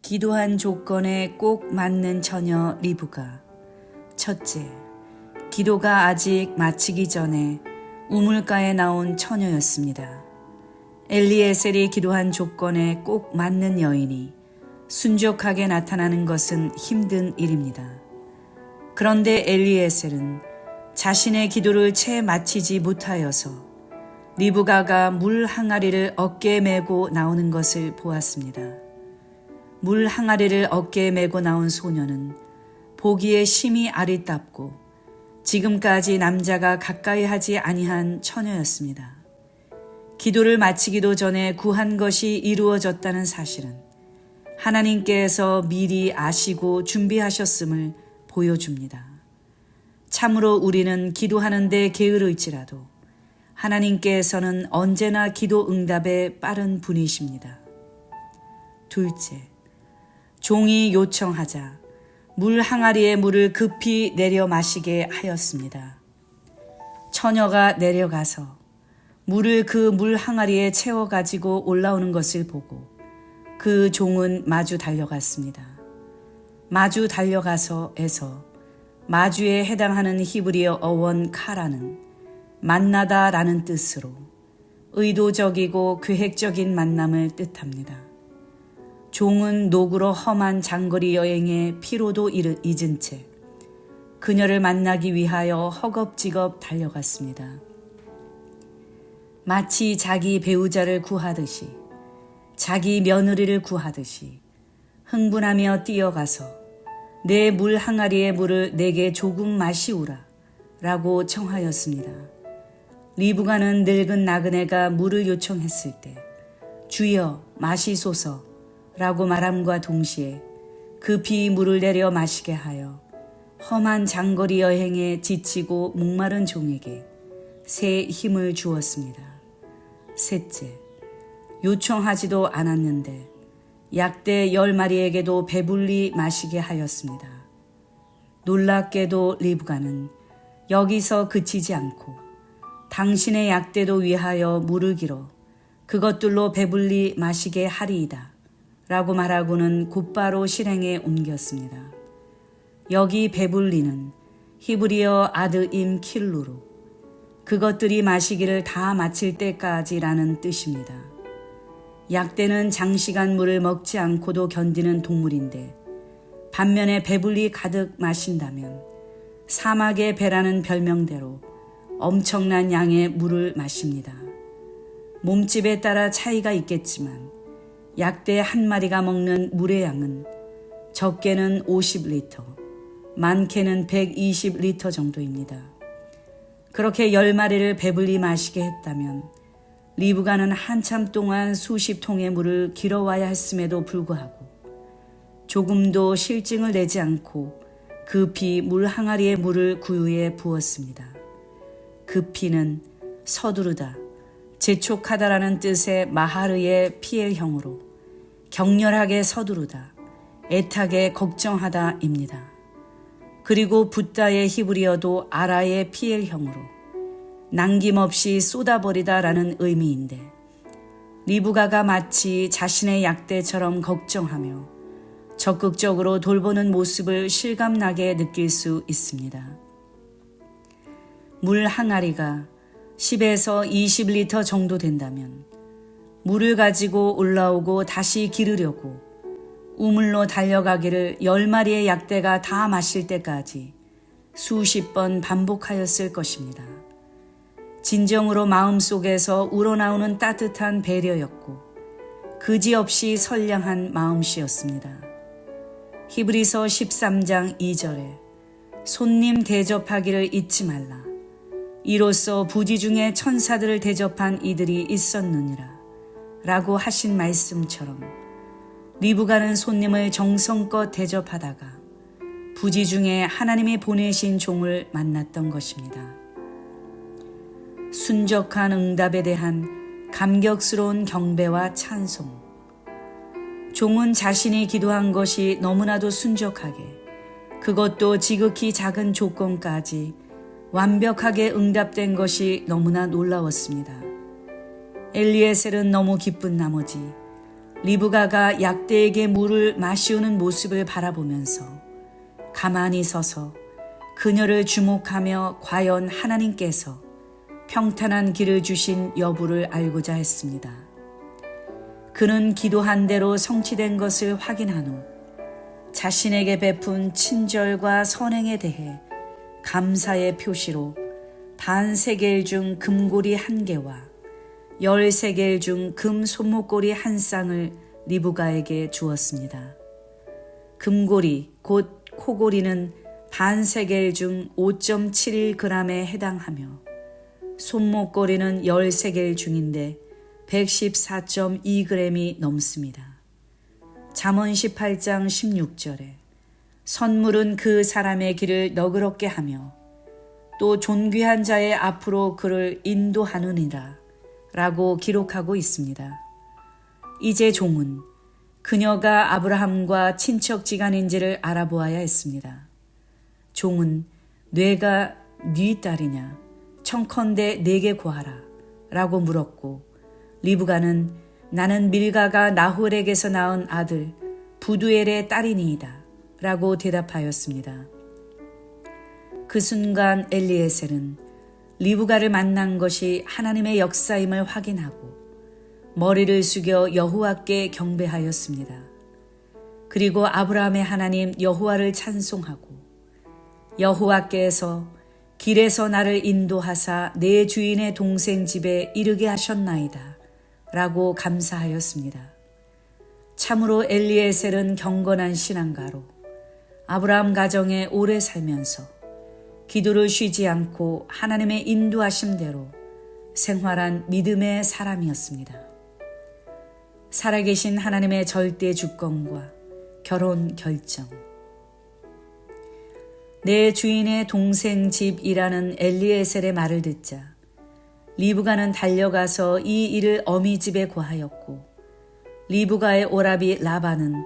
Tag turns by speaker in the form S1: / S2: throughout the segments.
S1: 기도한 조건에 꼭 맞는 처녀 리브가. 첫째, 기도가 아직 마치기 전에 우물가에 나온 처녀였습니다. 엘리에셀이 기도한 조건에 꼭 맞는 여인이 순족하게 나타나는 것은 힘든 일입니다. 그런데 엘리에셀은 자신의 기도를 채 마치지 못하여서 리브가가 물 항아리를 어깨에 메고 나오는 것을 보았습니다. 물 항아리를 어깨에 메고 나온 소녀는 보기에 심히 아리답고 지금까지 남자가 가까이 하지 아니한 처녀였습니다. 기도를 마치기도 전에 구한 것이 이루어졌다는 사실은 하나님께서 미리 아시고 준비하셨음을 보여줍니다. 참으로 우리는 기도하는데 게으를지라도 하나님께서는 언제나 기도 응답에 빠른 분이십니다. 둘째, 종이 요청하자 물 항아리의 물을 급히 내려 마시게 하였습니다. 처녀가 내려가서 물을 그 물 항아리에 채워 가지고 올라오는 것을 보고 그 종은 마주 달려갔습니다. 마주 달려가서에서 마주에 해당하는 히브리어 어원 카라는 만나다라는 뜻으로 의도적이고 계획적인 만남을 뜻합니다. 종은 노구로 험한 장거리 여행에 피로도 잊은 채 그녀를 만나기 위하여 허겁지겁 달려갔습니다. 마치 자기 배우자를 구하듯이, 자기 며느리를 구하듯이 흥분하며 뛰어가서 내 물 항아리의 물을 내게 조금 마시우라 라고 청하였습니다. 리브가는 늙은 나그네가 물을 요청했을 때 주여 마시소서 라고 말함과 동시에 급히 물을 내려 마시게 하여 험한 장거리 여행에 지치고 목마른 종에게 새 힘을 주었습니다. 셋째, 요청하지도 않았는데 약대 10마리에게도 배불리 마시게 하였습니다. 놀랍게도 리브가는 여기서 그치지 않고 당신의 약대도 위하여 물을 길어 그것들로 배불리 마시게 하리이다 라고 말하고는 곧바로 실행에 옮겼습니다. 여기 배불리는 히브리어 아드임 킬루로 그것들이 마시기를 다 마칠 때까지라는 뜻입니다. 약대는 장시간 물을 먹지 않고도 견디는 동물인데 반면에 배불리 가득 마신다면 사막의 배라는 별명대로 엄청난 양의 물을 마십니다. 몸집에 따라 차이가 있겠지만 약대 한 마리가 먹는 물의 양은 적게는 50리터, 많게는 120리터 정도입니다. 그렇게 10마리를 배불리 마시게 했다면 리브가는 한참 동안 수십 통의 물을 길어와야 했음에도 불구하고 조금도 실증을 내지 않고 급히 물 항아리에 물을 구유에 부었습니다. 급히는 서두르다, 재촉하다라는 뜻의 마하르의 피엘형으로 격렬하게 서두르다, 애타게 걱정하다입니다. 그리고 붓다의 히브리어도 아라의 피엘형으로 남김없이 쏟아버리다라는 의미인데 리브가가 마치 자신의 약대처럼 걱정하며 적극적으로 돌보는 모습을 실감나게 느낄 수 있습니다. 물 항아리가 10에서 20리터 정도 된다면 물을 가지고 올라오고 다시 기르려고 우물로 달려가기를 10마리의 약대가 다 마실 때까지 수십 번 반복하였을 것입니다. 진정으로 마음속에서 우러나오는 따뜻한 배려였고 그지없이 선량한 마음씨였습니다. 히브리서 13장 2절에 손님 대접하기를 잊지 말라. 이로써 부지 중에 천사들을 대접한 이들이 있었느니라 라고 하신 말씀처럼 리브가는 손님을 정성껏 대접하다가 부지 중에 하나님이 보내신 종을 만났던 것입니다. 순적한 응답에 대한 감격스러운 경배와 찬송. 종은 자신이 기도한 것이 너무나도 순적하게, 그것도 지극히 작은 조건까지 완벽하게 응답된 것이 너무나 놀라웠습니다. 엘리에셀은 너무 기쁜 나머지 리브가가 약대에게 물을 마시우는 모습을 바라보면서 가만히 서서 그녀를 주목하며 과연 하나님께서 평탄한 길을 주신 여부를 알고자 했습니다. 그는 기도한 대로 성취된 것을 확인한 후 자신에게 베푼 친절과 선행에 대해 감사의 표시로 반세겔 중 금고리 1개와 13겔 중 금 손목고리 1쌍을 리브가에게 주었습니다. 금고리 곧 코고리는 반세겔 중 5.71g에 해당하며 손목고리는 13겔 중인데 114.2g이 넘습니다. 잠언 18장 16절에 선물은 그 사람의 길을 너그럽게 하며 또 존귀한 자의 앞으로 그를 인도하느니라 라고 기록하고 있습니다. 이제 종은 그녀가 아브라함과 친척지간인지를 알아보아야 했습니다. 종은 뇌가 네 딸이냐 청컨대 내게 구하라 라고 물었고 리브가는 나는 밀가가 나홀에게서 낳은 아들 부두엘의 딸이니이다 라고 대답하였습니다. 그 순간 엘리에셀은 리브가를 만난 것이 하나님의 역사임을 확인하고 머리를 숙여 여호와께 경배하였습니다. 그리고 아브라함의 하나님 여호와를 찬송하고 여호와께서 길에서 나를 인도하사 내 주인의 동생 집에 이르게 하셨나이다 라고 감사하였습니다. 참으로 엘리에셀은 경건한 신앙가로 아브라함 가정에 오래 살면서 기도를 쉬지 않고 하나님의 인도하심대로 생활한 믿음의 사람이었습니다. 살아계신 하나님의 절대 주권과 결혼 결정. 내 주인의 동생 집이라는 엘리에셀의 말을 듣자 리브가는 달려가서 이 일을 어미 집에 고하였고 리브가의 오라비 라반은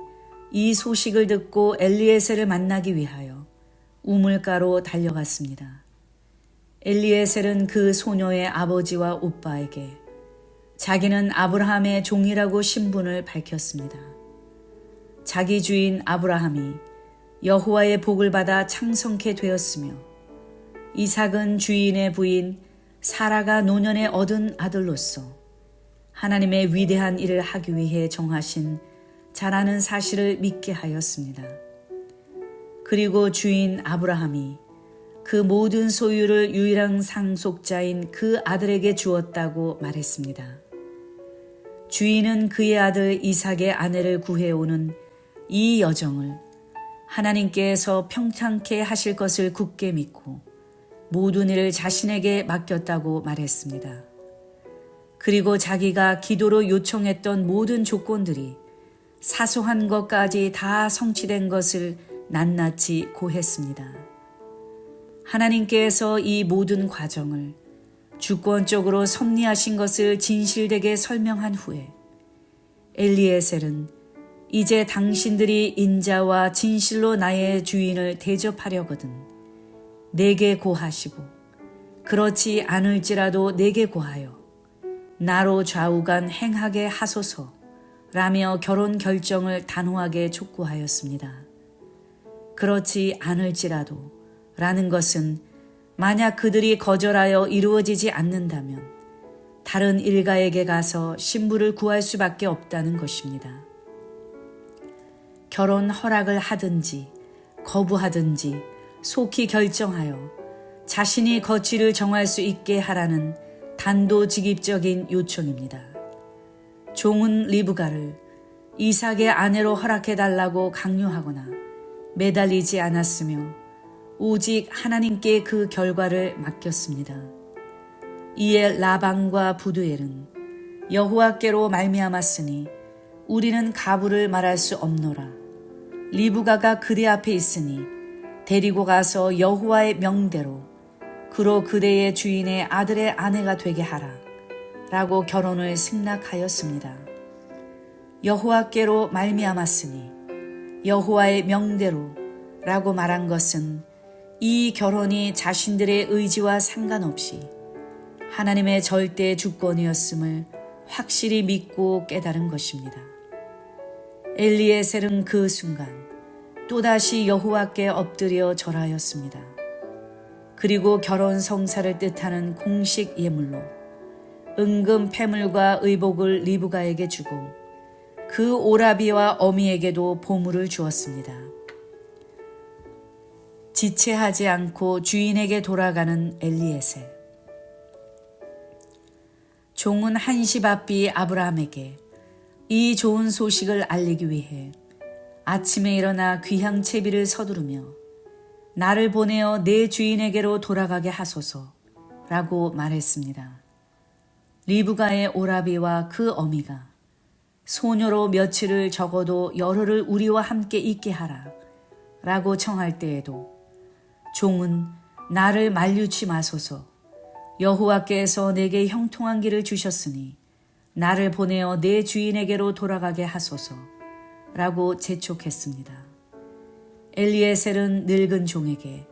S1: 이 소식을 듣고 엘리에셀을 만나기 위하여 우물가로 달려갔습니다. 엘리에셀은 그 소녀의 아버지와 오빠에게 자기는 아브라함의 종이라고 신분을 밝혔습니다. 자기 주인 아브라함이 여호와의 복을 받아 창성케 되었으며 이삭은 주인의 부인 사라가 노년에 얻은 아들로서 하나님의 위대한 일을 하기 위해 정하신 자라는 사실을 믿게 하였습니다. 그리고 주인 아브라함이 그 모든 소유를 유일한 상속자인 그 아들에게 주었다고 말했습니다. 주인은 그의 아들 이삭의 아내를 구해오는 이 여정을 하나님께서 평탄케 하실 것을 굳게 믿고 모든 일을 자신에게 맡겼다고 말했습니다. 그리고 자기가 기도로 요청했던 모든 조건들이 사소한 것까지 다 성취된 것을 낱낱이 고했습니다. 하나님께서 이 모든 과정을 주권적으로 섭리하신 것을 진실되게 설명한 후에 엘리에셀은 이제 당신들이 인자와 진실로 나의 주인을 대접하려거든 내게 고하시고 그렇지 않을지라도 내게 고하여 나로 좌우간 행하게 하소서 라며 결혼 결정을 단호하게 촉구하였습니다. 그렇지 않을지라도 라는 것은 만약 그들이 거절하여 이루어지지 않는다면 다른 일가에게 가서 신부를 구할 수밖에 없다는 것입니다. 결혼 허락을 하든지 거부하든지 속히 결정하여 자신이 거취를 정할 수 있게 하라는 단도직입적인 요청입니다. 종은 리브가를 이삭의 아내로 허락해달라고 강요하거나 매달리지 않았으며 오직 하나님께 그 결과를 맡겼습니다. 이에 라반과 부두엘은 여호와께로 말미암았으니 우리는 가부를 말할 수 없노라. 리브가가 그대 앞에 있으니 데리고 가서 여호와의 명대로 그로 그대의 주인의 아들의 아내가 되게 하라 라고 결혼을 승낙하였습니다. 여호와께로 말미암았으니 여호와의 명대로 라고 말한 것은 이 결혼이 자신들의 의지와 상관없이 하나님의 절대 주권이었음을 확실히 믿고 깨달은 것입니다. 엘리에셀은 그 순간 또다시 여호와께 엎드려 절하였습니다. 그리고 결혼 성사를 뜻하는 공식 예물로 은금 패물과 의복을 리브가에게 주고 그 오라비와 어미에게도 보물을 주었습니다. 지체하지 않고 주인에게 돌아가는 엘리에셀. 종은 한시바삐 아브라함에게 이 좋은 소식을 알리기 위해 아침에 일어나 귀향 채비를 서두르며 나를 보내어 내 주인에게로 돌아가게 하소서라고 말했습니다. 리브가의 오라비와 그 어미가 소녀로 며칠을 적어도 열흘을 우리와 함께 있게 하라 라고 청할 때에도 종은 나를 만류치 마소서, 여호와께서 내게 형통한 길을 주셨으니 나를 보내어 내 주인에게로 돌아가게 하소서 라고 재촉했습니다. 엘리에셀은 늙은 종에게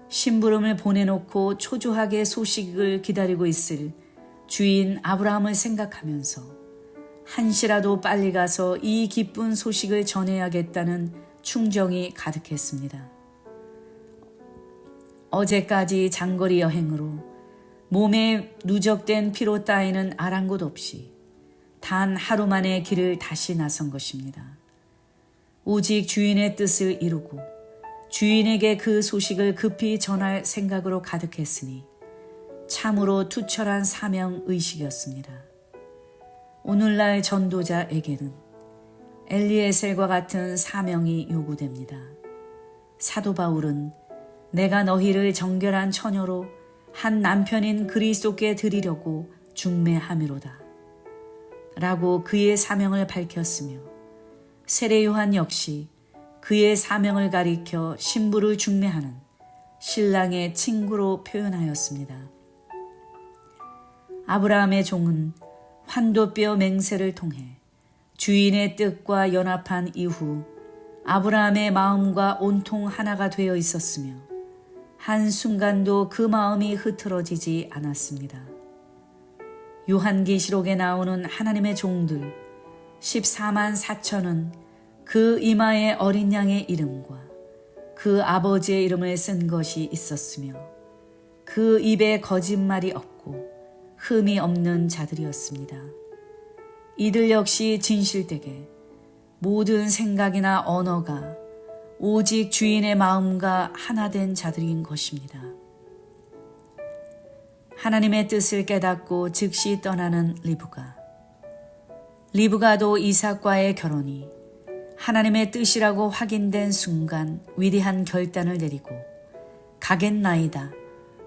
S1: 심부름을 보내놓고 초조하게 소식을 기다리고 있을 주인 아브라함을 생각하면서 한시라도 빨리 가서 이 기쁜 소식을 전해야겠다는 충정이 가득했습니다. 어제까지 장거리 여행으로 몸에 누적된 피로 따위는 아랑곳 없이 단 하루 만에 길을 다시 나선 것입니다. 오직 주인의 뜻을 이루고 주인에게 그 소식을 급히 전할 생각으로 가득했으니 참으로 투철한 사명의식이었습니다. 오늘날 전도자에게는 엘리에셀과 같은 사명이 요구됩니다. 사도 바울은 내가 너희를 정결한 처녀로 한 남편인 그리스도께 드리려고 중매함이로다 라고 그의 사명을 밝혔으며, 세례 요한 역시 그의 사명을 가리켜 신부를 중매하는 신랑의 친구로 표현하였습니다. 아브라함의 종은 환도뼈 맹세를 통해 주인의 뜻과 연합한 이후 아브라함의 마음과 온통 하나가 되어 있었으며 한순간도 그 마음이 흐트러지지 않았습니다. 요한계시록에 나오는 하나님의 종들 14만 4천은 그 이마에 어린 양의 이름과 그 아버지의 이름을 쓴 것이 있었으며 그 입에 거짓말이 없고 흠이 없는 자들이었습니다. 이들 역시 진실되게 모든 생각이나 언어가 오직 주인의 마음과 하나 된 자들인 것입니다. 하나님의 뜻을 깨닫고 즉시 떠나는 리브가. 리브가도 이삭과의 결혼이 하나님의 뜻이라고 확인된 순간 위대한 결단을 내리고 가겠나이다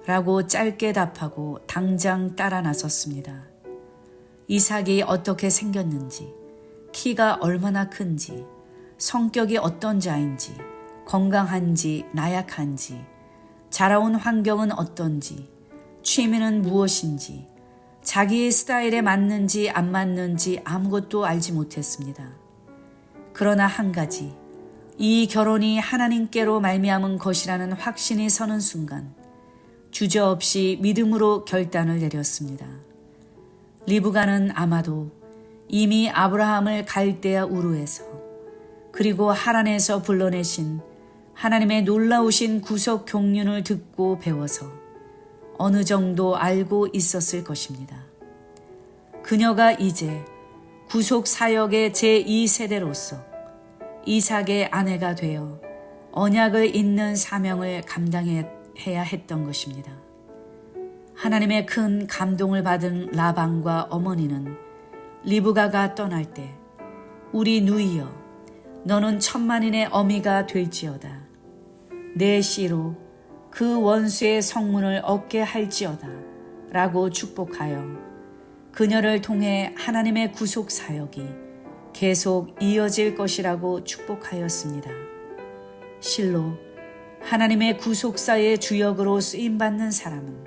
S1: 라고 짧게 답하고 당장 따라 나섰습니다. 이삭이 어떻게 생겼는지, 키가 얼마나 큰지, 성격이 어떤 자인지, 건강한지 나약한지, 자라온 환경은 어떤지, 취미는 무엇인지, 자기의 스타일에 맞는지 안 맞는지 아무것도 알지 못했습니다. 그러나 한 가지, 이 결혼이 하나님께로 말미암은 것이라는 확신이 서는 순간 주저없이 믿음으로 결단을 내렸습니다. 리브가는 아마도 이미 아브라함을 갈대아 우르에서 그리고 하란에서 불러내신 하나님의 놀라우신 구속 경륜을 듣고 배워서 어느 정도 알고 있었을 것입니다. 그녀가 이제 구속 사역의 제2세대로서 이삭의 아내가 되어 언약을 잇는 사명을 감당해야 했던 것입니다. 하나님의 큰 감동을 받은 라반과 어머니는 리브가가 떠날 때 우리 누이여 너는 천만인의 어미가 될지어다. 내 씨로 그 원수의 성문을 얻게 할지어다 라고 축복하여 그녀를 통해 하나님의 구속 사역이 계속 이어질 것이라고 축복하였습니다. 실로 하나님의 구속사의 주역으로 쓰임받는 사람은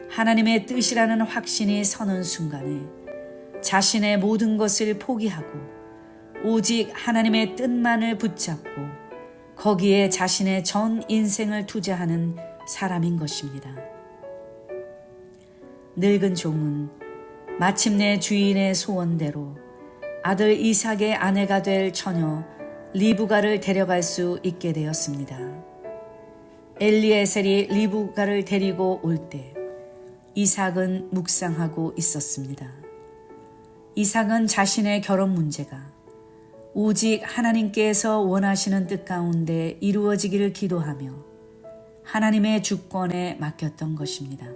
S1: 하나님의 뜻이라는 확신이 서는 순간에 자신의 모든 것을 포기하고 오직 하나님의 뜻만을 붙잡고 거기에 자신의 전 인생을 투자하는 사람인 것입니다. 늙은 종은 마침내 주인의 소원대로 아들 이삭의 아내가 될 처녀 리브가를 데려갈 수 있게 되었습니다. 엘리에셀이 리브가를 데리고 올 때 이삭은 묵상하고 있었습니다. 이삭은 자신의 결혼 문제가 오직 하나님께서 원하시는 뜻 가운데 이루어지기를 기도하며 하나님의 주권에 맡겼던 것입니다.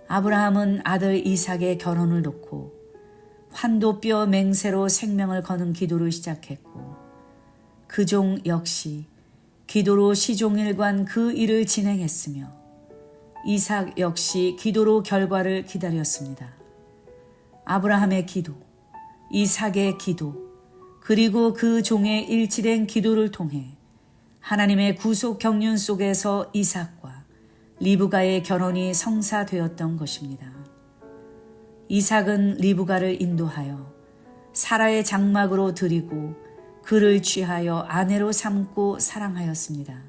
S1: 아브라함은 아들 이삭의 결혼을 놓고 환도뼈 맹세로 생명을 거는 기도를 시작했고 그 종 역시 기도로 시종일관 그 일을 진행했으며 이삭 역시 기도로 결과를 기다렸습니다. 아브라함의 기도, 이삭의 기도, 그리고 그 종의 일치된 기도를 통해 하나님의 구속 경륜 속에서 이삭과 리브가의 결혼이 성사되었던 것입니다. 이삭은 리브가를 인도하여 사라의 장막으로 들이고 그를 취하여 아내로 삼고 사랑하였습니다.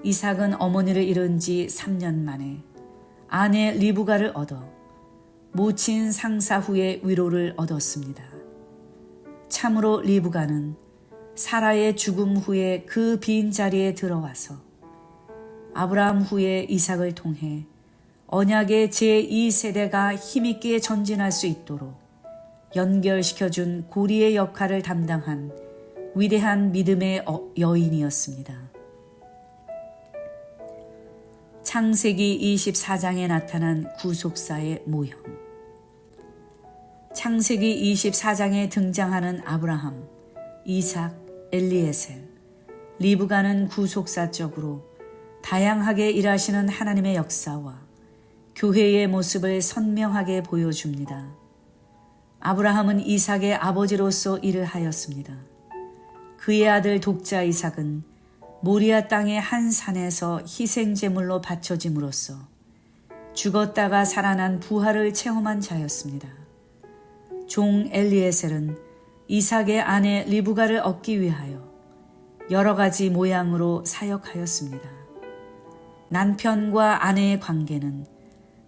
S1: 이삭은 어머니를 잃은 지 3년 만에 아내 리브가를 얻어 모친 상사 후에 위로를 얻었습니다. 참으로 리브가는 사라의 죽음 후에 그 빈 자리에 들어와서 아브라함 후에 이삭을 통해 언약의 제2세대가 힘있게 전진할 수 있도록 연결시켜준 고리의 역할을 담당한 위대한 믿음의 여인이었습니다. 창세기 24장에 나타난 구속사의 모형. 창세기 24장에 등장하는 아브라함, 이삭, 엘리에셀, 리브가는 구속사적으로 다양하게 일하시는 하나님의 역사와 교회의 모습을 선명하게 보여줍니다. 아브라함은 이삭의 아버지로서 일을 하였습니다. 그의 아들 독자 이삭은 모리아 땅의 한 산에서 희생제물로 바쳐짐으로써 죽었다가 살아난 부활을 체험한 자였습니다. 종 엘리에셀은 이삭의 아내 리브가를 얻기 위하여 여러 가지 모양으로 사역하였습니다. 남편과 아내의 관계는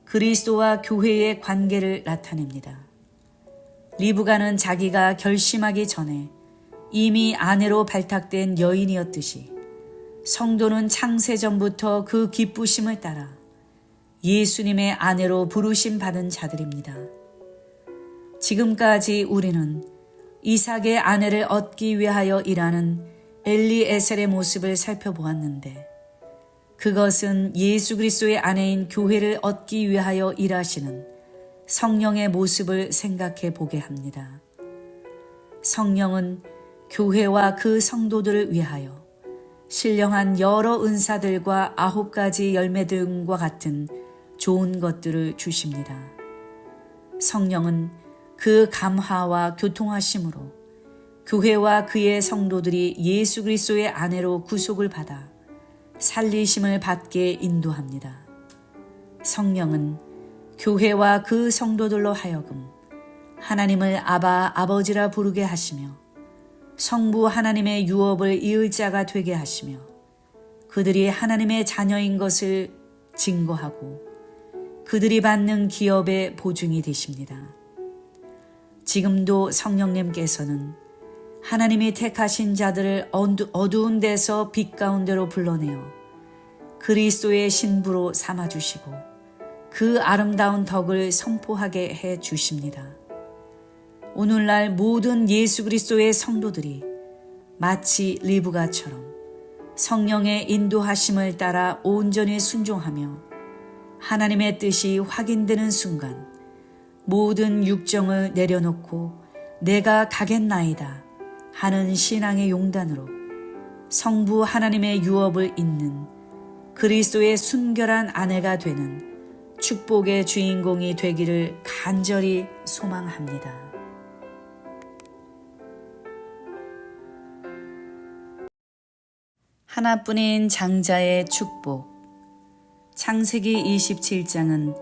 S1: 그리스도와 교회의 관계를 나타냅니다. 리브가는 자기가 결심하기 전에 이미 아내로 발탁된 여인이었듯이 성도는 창세전부터 그 기쁘심을 따라 예수님의 아내로 부르심 받은 자들입니다. 지금까지 우리는 이삭의 아내를 얻기 위하여 일하는 엘리에셀의 모습을 살펴보았는데 그것은 예수 그리스도의 아내인 교회를 얻기 위하여 일하시는 성령의 모습을 생각해 보게 합니다. 성령은 교회와 그 성도들을 위하여 신령한 여러 은사들과 9가지 열매들과 같은 좋은 것들을 주십니다. 성령은 그 감화와 교통하심으로 교회와 그의 성도들이 예수 그리스도의 아내로 구속을 받아 살리심을 받게 인도합니다. 성령은 교회와 그 성도들로 하여금 하나님을 아바 아버지라 부르게 하시며 성부 하나님의 유업을 이을 자가 되게 하시며 그들이 하나님의 자녀인 것을 증거하고 그들이 받는 기업의 보증이 되십니다. 지금도 성령님께서는 하나님이 택하신 자들을 어두운 데서 빛 가운데로 불러내어 그리스도의 신부로 삼아주시고 그 아름다운 덕을 선포하게 해 주십니다. 오늘날 모든 예수 그리스도의 성도들이 마치 리브가처럼 성령의 인도하심을 따라 온전히 순종하며 하나님의 뜻이 확인되는 순간 모든 육정을 내려놓고 내가 가겠나이다 하는 신앙의 용단으로 성부 하나님의 유업을 잇는 그리스도의 순결한 아내가 되는 축복의 주인공이 되기를 간절히 소망합니다. 하나뿐인 장자의 축복. 창세기 27장은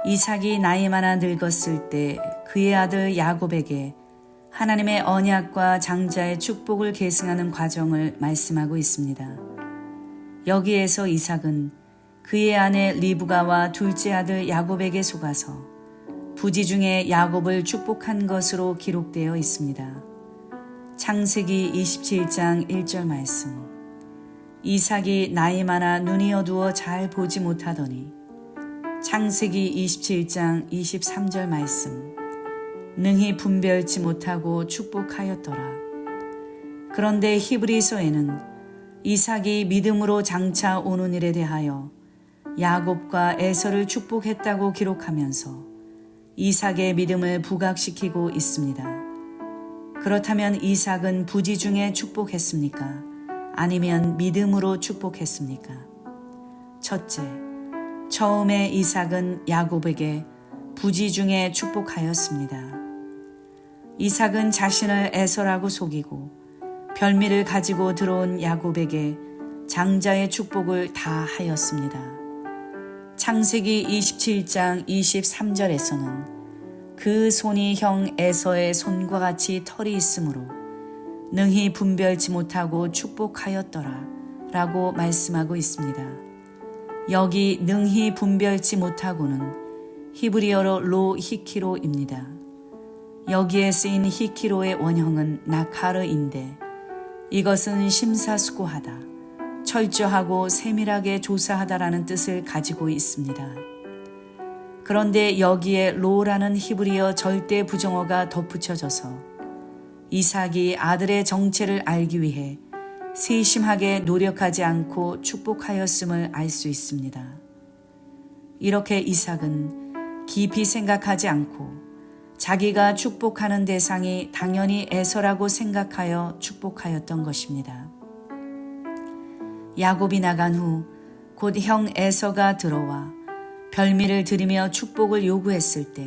S1: 이삭이 나이 많아 늙었을 때 그의 아들 야곱에게 하나님의 언약과 장자의 축복을 계승하는 과정을 말씀하고 있습니다. 여기에서 이삭은 그의 아내 리브가와 둘째 아들 야곱에게 속아서 부지 중에 야곱을 축복한 것으로 기록되어 있습니다. 창세기 27장 1절 말씀. 이삭이 나이 많아 눈이 어두워 잘 보지 못하더니. 창세기 27장 23절 말씀. 능히 분별치 못하고 축복하였더라. 그런데 히브리서에는 이삭이 믿음으로 장차 오는 일에 대하여 야곱과 에서를 축복했다고 기록하면서 이삭의 믿음을 부각시키고 있습니다. 그렇다면 이삭은 부지 중에 축복했습니까? 아니면 믿음으로 축복했습니까? 첫째, 처음에 이삭은 야곱에게 부지 중에 축복하였습니다. 이삭은 자신을 에서라고 속이고 별미를 가지고 들어온 야곱에게 장자의 축복을 다 하였습니다. 창세기 27장 23절에서는 그 손이 형 에서의 손과 같이 털이 있으므로 능히 분별치 못하고 축복하였더라 라고 말씀하고 있습니다. 여기 능히 분별치 못하고는 히브리어로 로 히키로입니다. 여기에 쓰인 히키로의 원형은 나카르인데 이것은 심사숙고하다, 철저하고 세밀하게 조사하다라는 뜻을 가지고 있습니다. 그런데 여기에 로라는 히브리어 절대 부정어가 덧붙여져서 이삭이 아들의 정체를 알기 위해 세심하게 노력하지 않고 축복하였음을 알 수 있습니다. 이렇게 이삭은 깊이 생각하지 않고 자기가 축복하는 대상이 당연히 에서라고 생각하여 축복하였던 것입니다. 야곱이 나간 후 곧 형 에서가 들어와 별미를 드리며 축복을 요구했을 때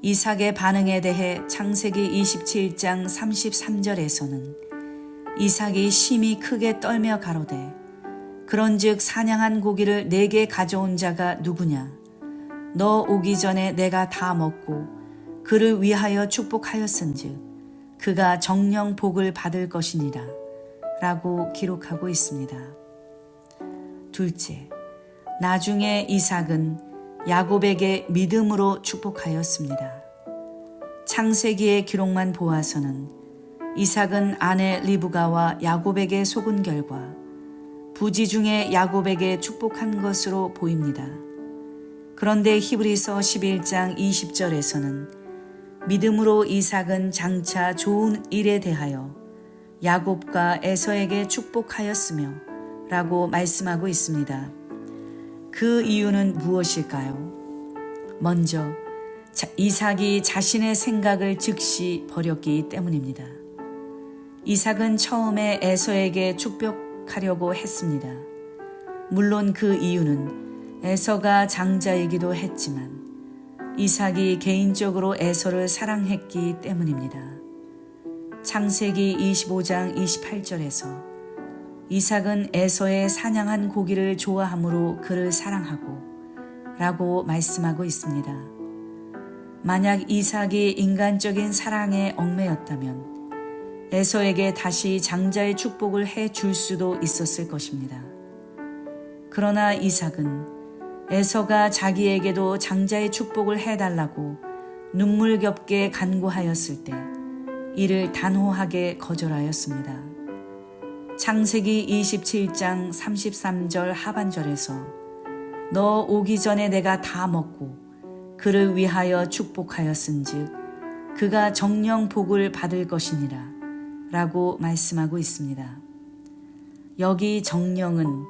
S1: 이삭의 반응에 대해 창세기 27장 33절에서는 이삭이 심히 크게 떨며 가로되 그런즉 사냥한 고기를 내게 가져온 자가 누구냐? 너 오기 전에 내가 다 먹고 그를 위하여 축복하였은즉 그가 정령 복을 받을 것이니라 라고 기록하고 있습니다. 둘째, 나중에 이삭은 야곱에게 믿음으로 축복하였습니다. 창세기의 기록만 보아서는 이삭은 아내 리브가와 야곱에게 속은 결과 부지 중에 야곱에게 축복한 것으로 보입니다. 그런데 히브리서 11장 20절에서는 믿음으로 이삭은 장차 좋은 일에 대하여 야곱과 에서에게 축복하였으며 라고 말씀하고 있습니다. 그 이유는 무엇일까요? 먼저 이삭이 자신의 생각을 즉시 버렸기 때문입니다. 이삭은 처음에 에서에게 축복하려고 했습니다. 물론 그 이유는 에서가 장자이기도 했지만 이삭이 개인적으로 에서를 사랑했기 때문입니다. 창세기 25장 28절에서 이삭은 에서의 사냥한 고기를 좋아하므로 그를 사랑하고 라고 말씀하고 있습니다. 만약 이삭이 인간적인 사랑에 얽매였다면 에서에게 다시 장자의 축복을 해줄 수도 있었을 것입니다. 그러나 이삭은 에서가 자기에게도 장자의 축복을 해달라고 눈물겹게 간구하였을 때 이를 단호하게 거절하였습니다. 창세기 27장 33절 하반절에서 너 오기 전에 내가 다 먹고 그를 위하여 축복하였은즉 그가 정령 복을 받을 것이니라 라고 말씀하고 있습니다. 여기 정령은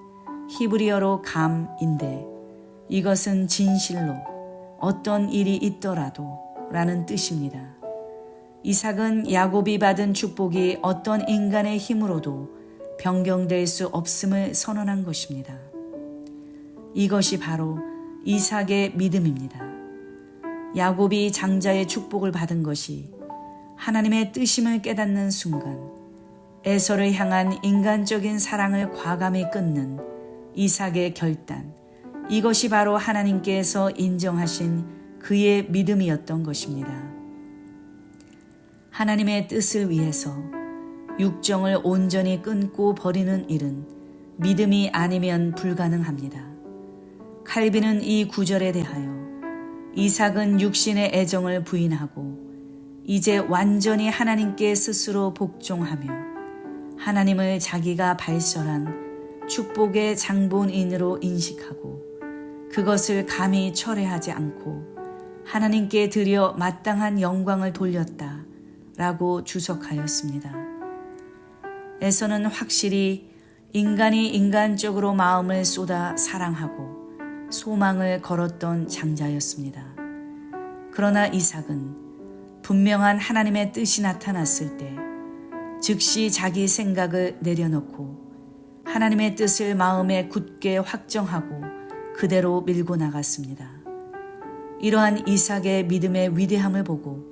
S1: 히브리어로 감인데 이것은 진실로 어떤 일이 있더라도 라는 뜻입니다. 이삭은 야곱이 받은 축복이 어떤 인간의 힘으로도 변경될 수 없음을 선언한 것입니다. 이것이 바로 이삭의 믿음입니다. 야곱이 장자의 축복을 받은 것이 하나님의 뜻임을 깨닫는 순간 에서를 향한 인간적인 사랑을 과감히 끊는 이삭의 결단, 이것이 바로 하나님께서 인정하신 그의 믿음이었던 것입니다. 하나님의 뜻을 위해서 육정을 온전히 끊고 버리는 일은 믿음이 아니면 불가능합니다. 칼빈은 이 구절에 대하여 이삭은 육신의 애정을 부인하고 이제 완전히 하나님께 스스로 복종하며 하나님을 자기가 발설한 축복의 장본인으로 인식하고 그것을 감히 철회하지 않고 하나님께 드려 마땅한 영광을 돌렸다 라고 주석하였습니다. 에서는 확실히 인간이 인간적으로 마음을 쏟아 사랑하고 소망을 걸었던 장자였습니다. 그러나 이삭은 분명한 하나님의 뜻이 나타났을 때 즉시 자기 생각을 내려놓고 하나님의 뜻을 마음에 굳게 확정하고 그대로 밀고 나갔습니다. 이러한 이삭의 믿음의 위대함을 보고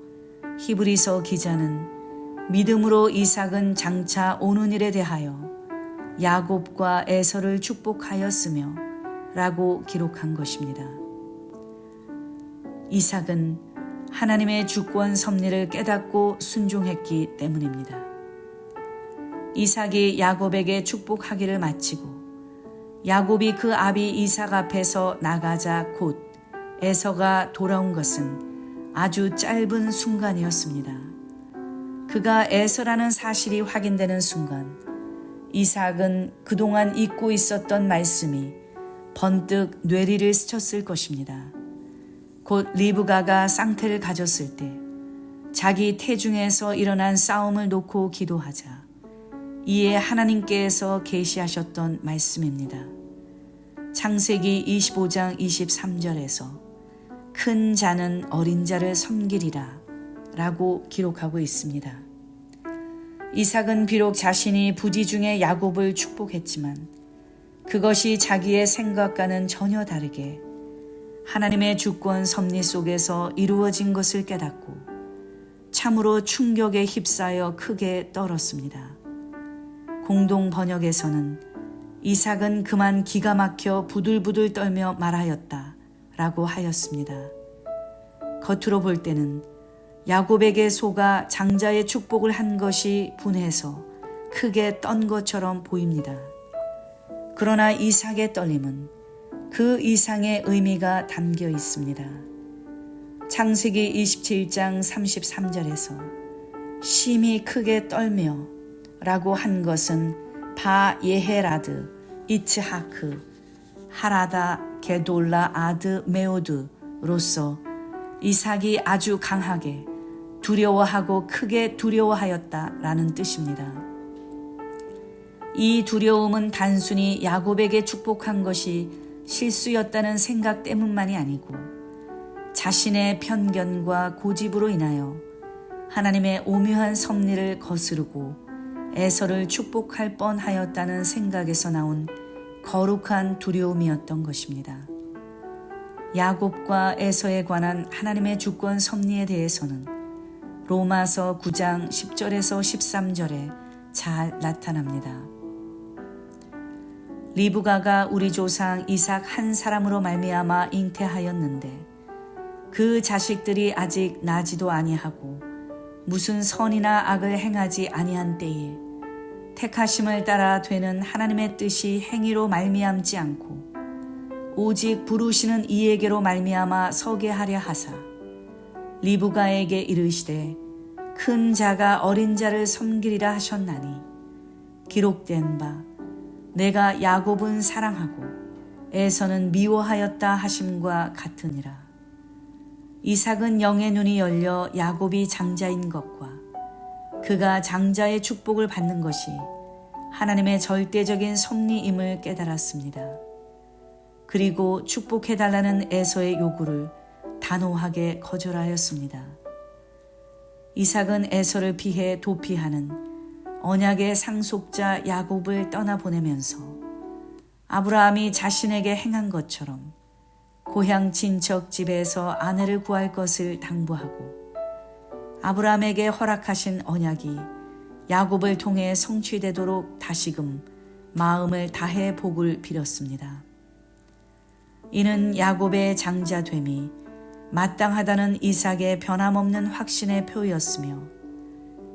S1: 히브리서 기자는 믿음으로 이삭은 장차 오는 일에 대하여 야곱과 에서를 축복하였으며 라고 기록한 것입니다. 이삭은 하나님의 주권 섭리를 깨닫고 순종했기 때문입니다. 이삭이 야곱에게 축복하기를 마치고 야곱이 그 아비 이삭 앞에서 나가자 곧 에서가 돌아온 것은 아주 짧은 순간이었습니다. 그가 에서라는 사실이 확인되는 순간 이삭은 그동안 잊고 있었던 말씀이 번뜩 뇌리를 스쳤을 것입니다. 곧 리브가가 쌍태를 가졌을 때 자기 태중에서 일어난 싸움을 놓고 기도하자 이에 하나님께서 계시하셨던 말씀입니다. 창세기 25장 23절에서 큰 자는 어린 자를 섬기리라 라고 기록하고 있습니다. 이삭은 비록 자신이 부지 중에 야곱을 축복했지만 그것이 자기의 생각과는 전혀 다르게 하나님의 주권 섭리 속에서 이루어진 것을 깨닫고 참으로 충격에 휩싸여 크게 떨었습니다. 공동 번역에서는 이삭은 그만 기가 막혀 부들부들 떨며 말하였다 라고 하였습니다. 겉으로 볼 때는 야곱에게 속아 장자의 축복을 한 것이 분해서 크게 떤 것처럼 보입니다. 그러나 이삭의 떨림은 그 이상의 의미가 담겨 있습니다. 창세기 27장 33절에서 심히 크게 떨며 라고 한 것은 바 예헤라드, 이츠하크, 하라다, 게돌라, 아드, 메오드로서 이삭이 아주 강하게 두려워하고 크게 두려워하였다라는 뜻입니다. 이 두려움은 단순히 야곱에게 축복한 것이 실수였다는 생각 때문만이 아니고 자신의 편견과 고집으로 인하여 하나님의 오묘한 섭리를 거스르고 에서를 축복할 뻔하였다는 생각에서 나온 거룩한 두려움이었던 것입니다. 야곱과 에서에 관한 하나님의 주권 섭리에 대해서는 로마서 9장 10절에서 13절에 잘 나타납니다. 리브가가 우리 조상 이삭 한 사람으로 말미암아 잉태하였는데 그 자식들이 아직 나지도 아니하고 무슨 선이나 악을 행하지 아니한 때에 택하심을 따라 되는 하나님의 뜻이 행위로 말미암지 않고 오직 부르시는 이에게로 말미암아 서게 하려 하사 리브가에게 이르시되 큰 자가 어린 자를 섬기리라 하셨나니 기록된 바 내가 야곱은 사랑하고 에서는 미워하였다 하심과 같으니라. 이삭은 영의 눈이 열려 야곱이 장자인 것과 그가 장자의 축복을 받는 것이 하나님의 절대적인 섭리임을 깨달았습니다. 그리고 축복해달라는 에서의 요구를 단호하게 거절하였습니다. 이삭은 에서를 피해 도피하는 언약의 상속자 야곱을 떠나보내면서 아브라함이 자신에게 행한 것처럼 고향 친척 집에서 아내를 구할 것을 당부하고 아브라함에게 허락하신 언약이 야곱을 통해 성취되도록 다시금 마음을 다해 복을 빌었습니다. 이는 야곱의 장자됨이 마땅하다는 이삭의 변함없는 확신의 표였으며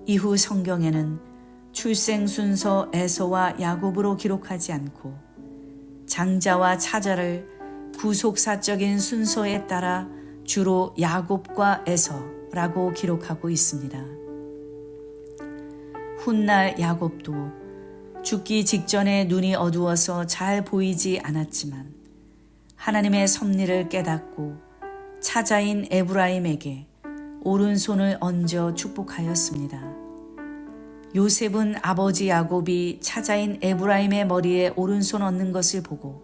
S1: 이후 성경에는 출생 순서 에서와 야곱으로 기록하지 않고 장자와 차자를 구속사적인 순서에 따라 주로 야곱과 에서라고 기록하고 있습니다. 훗날 야곱도 죽기 직전에 눈이 어두워서 잘 보이지 않았지만 하나님의 섭리를 깨닫고 차자인 에브라임에게 오른손을 얹어 축복하였습니다. 요셉은 아버지 야곱이 차자인 에브라임의 머리에 오른손 얹는 것을 보고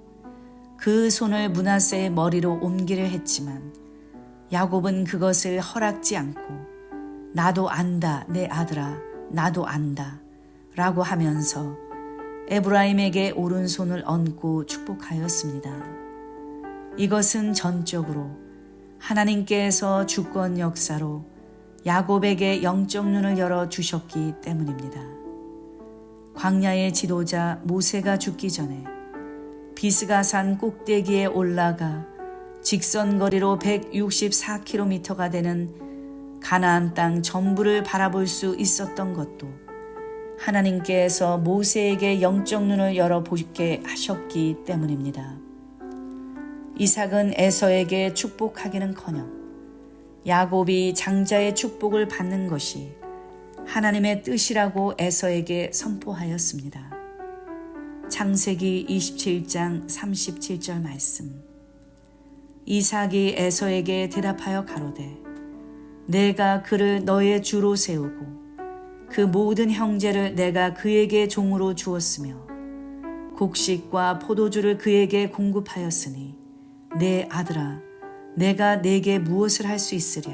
S1: 그 손을 므낫세의 머리로 옮기려 했지만 야곱은 그것을 허락지 않고 나도 안다 내 아들아 나도 안다 라고 하면서 에브라임에게 오른손을 얹고 축복하였습니다. 이것은 전적으로 하나님께서 주권 역사로 야곱에게 영적 눈을 열어 주셨기 때문입니다. 광야의 지도자 모세가 죽기 전에 비스가산 꼭대기에 올라가 직선거리로 164km가 되는 가나안 땅 전부를 바라볼 수 있었던 것도 하나님께서 모세에게 영적 눈을 열어보게 하셨기 때문입니다. 이삭은 에서에게 축복하기는커녕 야곱이 장자의 축복을 받는 것이 하나님의 뜻이라고 에서에게 선포하였습니다. 창세기 27장 37절 말씀. 이삭이 에서에게 대답하여 가로되 내가 그를 너의 주로 세우고 그 모든 형제를 내가 그에게 종으로 주었으며 곡식과 포도주를 그에게 공급하였으니 내 아들아 내가 내게 무엇을 할 수 있으랴.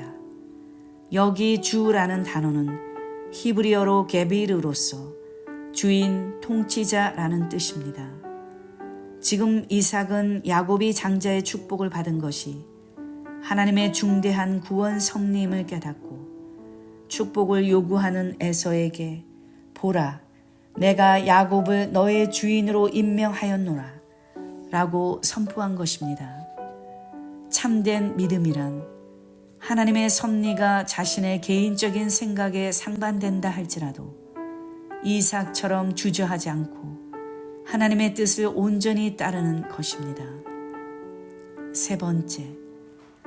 S1: 여기 주라는 단어는 히브리어로 게비르로서 주인, 통치자라는 뜻입니다. 지금 이삭은 야곱이 장자의 축복을 받은 것이 하나님의 중대한 구원 섭리임을 깨닫고 축복을 요구하는 에서에게 보라 내가 야곱을 너의 주인으로 임명하였노라 라고 선포한 것입니다. 참된 믿음이란 하나님의 섭리가 자신의 개인적인 생각에 상반된다 할지라도 이삭처럼 주저하지 않고 하나님의 뜻을 온전히 따르는 것입니다. 세 번째,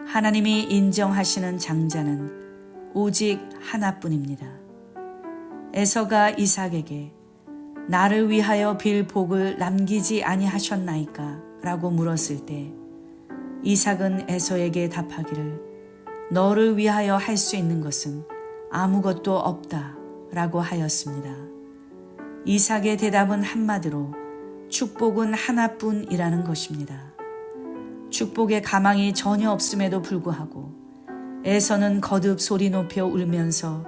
S1: 하나님이 인정하시는 장자는 오직 하나뿐입니다. 에서가 이삭에게 나를 위하여 빌 복을 남기지 아니하셨나이까? 라고 물었을 때 이삭은 에서에게 답하기를 너를 위하여 할 수 있는 것은 아무것도 없다 라고 하였습니다. 이삭의 대답은 한마디로 축복은 하나뿐이라는 것입니다. 축복의 가망이 전혀 없음에도 불구하고 에서는 거듭 소리 높여 울면서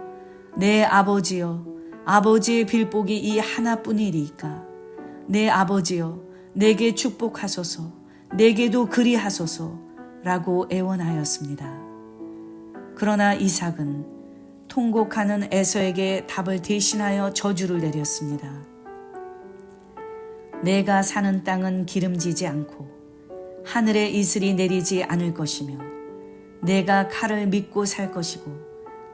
S1: 내 아버지여 아버지의 빌복이 이 하나뿐이리이까 내 아버지여 내게 축복하소서 내게도 그리하소서 라고 애원하였습니다. 그러나 이삭은 통곡하는 에서에게 답을 대신하여 저주를 내렸습니다. 내가 사는 땅은 기름지지 않고 하늘에 이슬이 내리지 않을 것이며 내가 칼을 믿고 살 것이고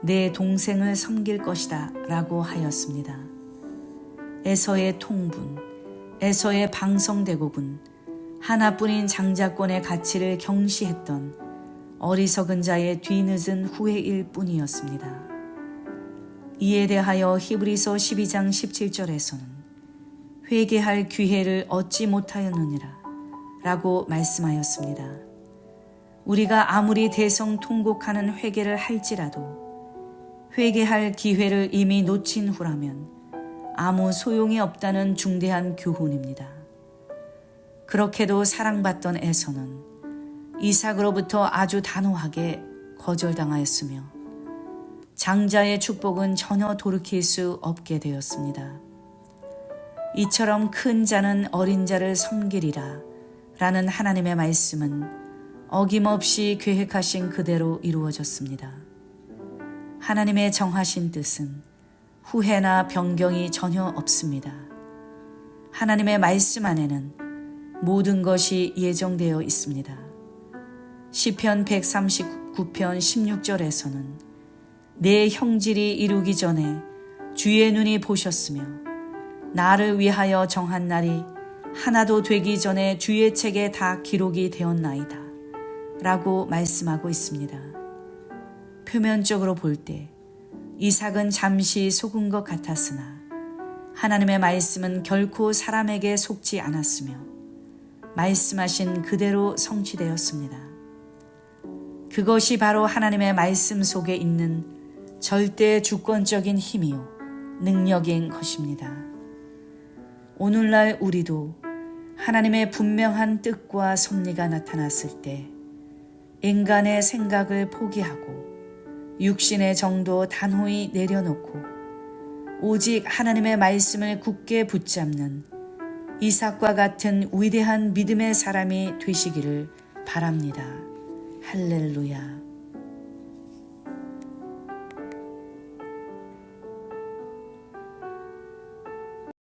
S1: 내 동생을 섬길 것이다 라고 하였습니다. 에서의 통분, 에서의 방성대곡은 하나뿐인 장자권의 가치를 경시했던 어리석은 자의 뒤늦은 후회일 뿐이었습니다. 이에 대하여 히브리서 12장 17절에서는 회개할 기회를 얻지 못하였느니라 라고 말씀하였습니다. 우리가 아무리 대성통곡하는 회개를 할지라도 회개할 기회를 이미 놓친 후라면 아무 소용이 없다는 중대한 교훈입니다. 그렇게도 사랑받던 에서는 이삭으로부터 아주 단호하게 거절당하였으며 장자의 축복은 전혀 돌이킬 수 없게 되었습니다. 이처럼 큰 자는 어린 자를 섬기리라 라는 하나님의 말씀은 어김없이 계획하신 그대로 이루어졌습니다. 하나님의 정하신 뜻은 후회나 변경이 전혀 없습니다. 하나님의 말씀 안에는 모든 것이 예정되어 있습니다. 시편 139편 16절에서는 내 형질이 이루기 전에 주의 눈이 보셨으며 나를 위하여 정한 날이 하나도 되기 전에 주의 책에 다 기록이 되었나이다 라고 말씀하고 있습니다. 표면적으로 볼 때 이삭은 잠시 속은 것 같았으나 하나님의 말씀은 결코 사람에게 속지 않았으며 말씀하신 그대로 성취되었습니다. 그것이 바로 하나님의 말씀 속에 있는 절대 주권적인 힘이요 능력인 것입니다. 오늘날 우리도 하나님의 분명한 뜻과 섭리가 나타났을 때 인간의 생각을 포기하고 육신의 정도 단호히 내려놓고 오직 하나님의 말씀을 굳게 붙잡는 이삭과 같은 위대한 믿음의 사람이 되시기를 바랍니다. 할렐루야.